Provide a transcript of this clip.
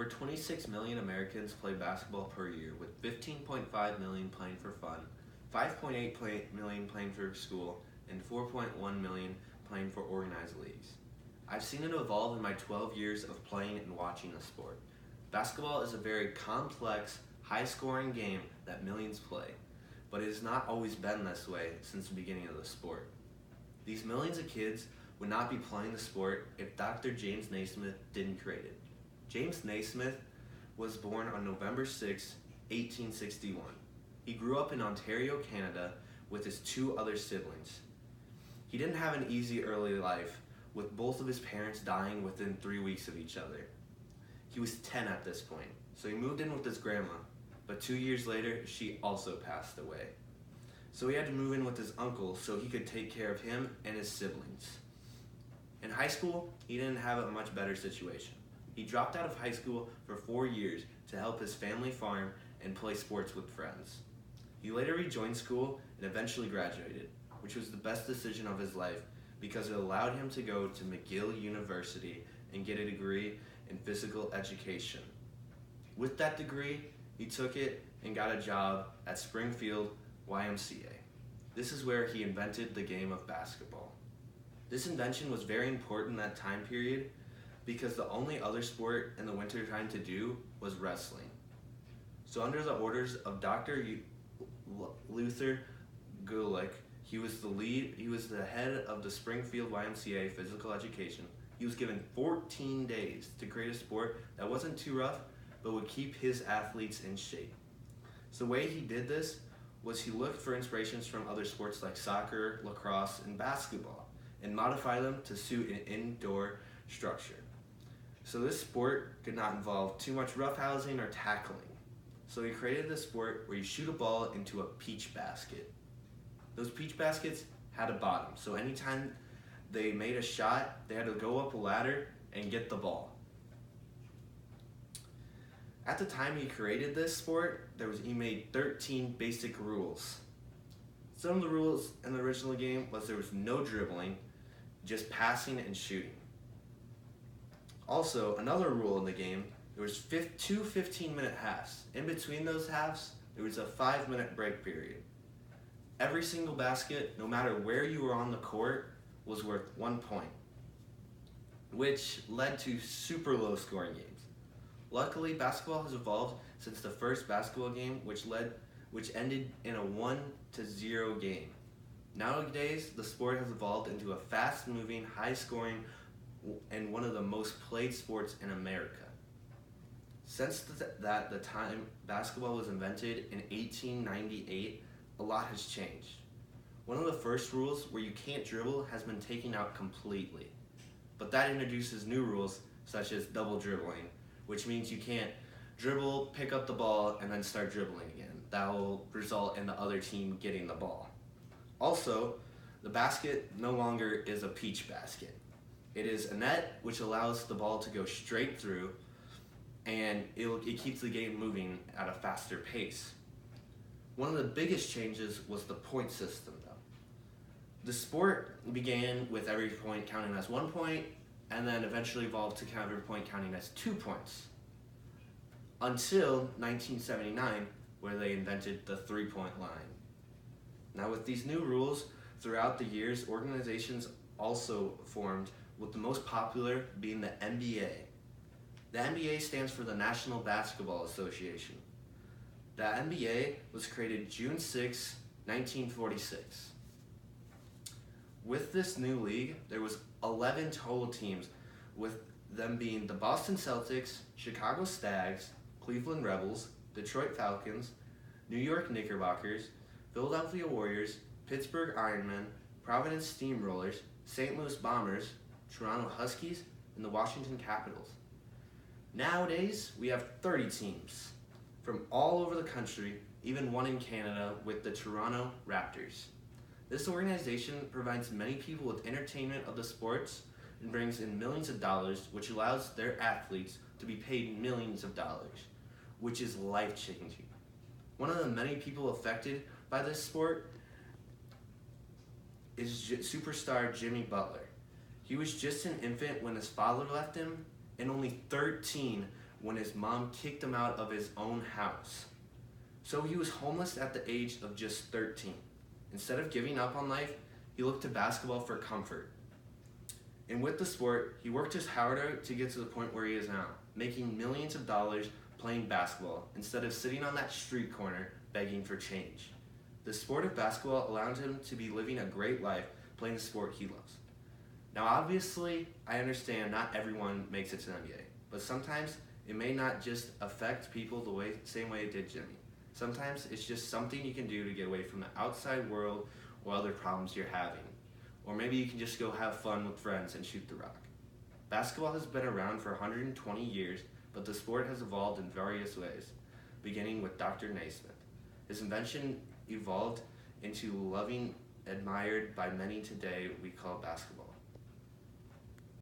Over 26 million Americans play basketball per year, with 15.5 million playing for fun, 5.8 million playing for school, and 4.1 million playing for organized leagues. I've seen it evolve in my 12 years of playing and watching the sport. Basketball is a very complex, high-scoring game that millions play, but it has not always been this way since the beginning of the sport. These millions of kids would not be playing the sport if Dr. James Naismith didn't create it. James Naismith was born on November 6, 1861. He grew up in Ontario, Canada, with his two other siblings. He didn't have an easy early life, with both of his parents dying within 3 weeks of each other. He was 10 at this point, so he moved in with his grandma, but 2 years later, she also passed away. So he had to move in with his uncle so he could take care of him and his siblings. In high school, he didn't have a much better situation. He dropped out of high school for 4 years to help his family farm and play sports with friends. He later rejoined school and eventually graduated, which was the best decision of his life because it allowed him to go to McGill University and get a degree in physical education. With that degree, he took it and got a job at Springfield YMCA. This is where he invented the game of basketball. This invention was very important in that time period because the only other sport in the wintertime to do was wrestling. So under the orders of Dr. Luther Gulick, he was the head of the Springfield YMCA physical education. He was given 14 days to create a sport that wasn't too rough, but would keep his athletes in shape. So the way he did this was he looked for inspirations from other sports like soccer, lacrosse, and basketball, and modify them to suit an indoor structure. So this sport did not involve too much roughhousing or tackling. So he created this sport where you shoot a ball into a peach basket. Those peach baskets had a bottom, so anytime they made a shot, they had to go up a ladder and get the ball. At the time he created this sport, he made 13 basic rules. Some of the rules in the original game was there was no dribbling, just passing and shooting. Also, another rule in the game, there was two 15-minute halves. In between those halves, there was a 5-minute break period. Every single basket, no matter where you were on the court, was worth 1 point, which led to super low scoring games. Luckily, basketball has evolved since the first basketball game, which ended in a 1-0 game. Nowadays, the sport has evolved into a fast-moving, high-scoring, and one of the most played sports in America. Since the time basketball was invented in 1898, a lot has changed. One of the first rules, where you can't dribble, has been taken out completely. But that introduces new rules, such as double dribbling, which means you can't dribble, pick up the ball, and then start dribbling again. That will result in the other team getting the ball. Also, the basket no longer is a peach basket. It is a net which allows the ball to go straight through, and it keeps the game moving at a faster pace. One of the biggest changes was the point system, though. The sport began with every point counting as 1 point, and then eventually evolved to every point counting as 2 points. Until 1979, where they invented the 3-point line. Now with these new rules, throughout the years, organizations also formed, with the most popular being the NBA. The NBA stands for the National Basketball Association. The NBA was created June 6, 1946. With this new league, there was 11 total teams, with them being the Boston Celtics, Chicago Stags, Cleveland Rebels, Detroit Falcons, New York Knickerbockers, Philadelphia Warriors, Pittsburgh Ironmen, Providence Steamrollers, St. Louis Bombers, Toronto Huskies, and the Washington Capitals. Nowadays, we have 30 teams from all over the country, even one in Canada with the Toronto Raptors. This organization provides many people with entertainment of the sports and brings in millions of dollars, which allows their athletes to be paid millions of dollars, which is life-changing. One of the many people affected by this sport is superstar Jimmy Butler. He was just an infant when his father left him, and only 13 when his mom kicked him out of his own house. So he was homeless at the age of just 13. Instead of giving up on life, he looked to basketball for comfort. And with the sport, he worked his harder to get to the point where he is now, making millions of dollars playing basketball instead of sitting on that street corner begging for change. The sport of basketball allowed him to be living a great life playing the sport he loves. Now obviously, I understand not everyone makes it to the NBA, but sometimes it may not just affect people the same way it did Jimmy. Sometimes it's just something you can do to get away from the outside world or other problems you're having. Or maybe you can just go have fun with friends and shoot the rock. Basketball has been around for 120 years, but the sport has evolved in various ways, beginning with Dr. Naismith. His invention evolved into loving, admired by many today we call basketball.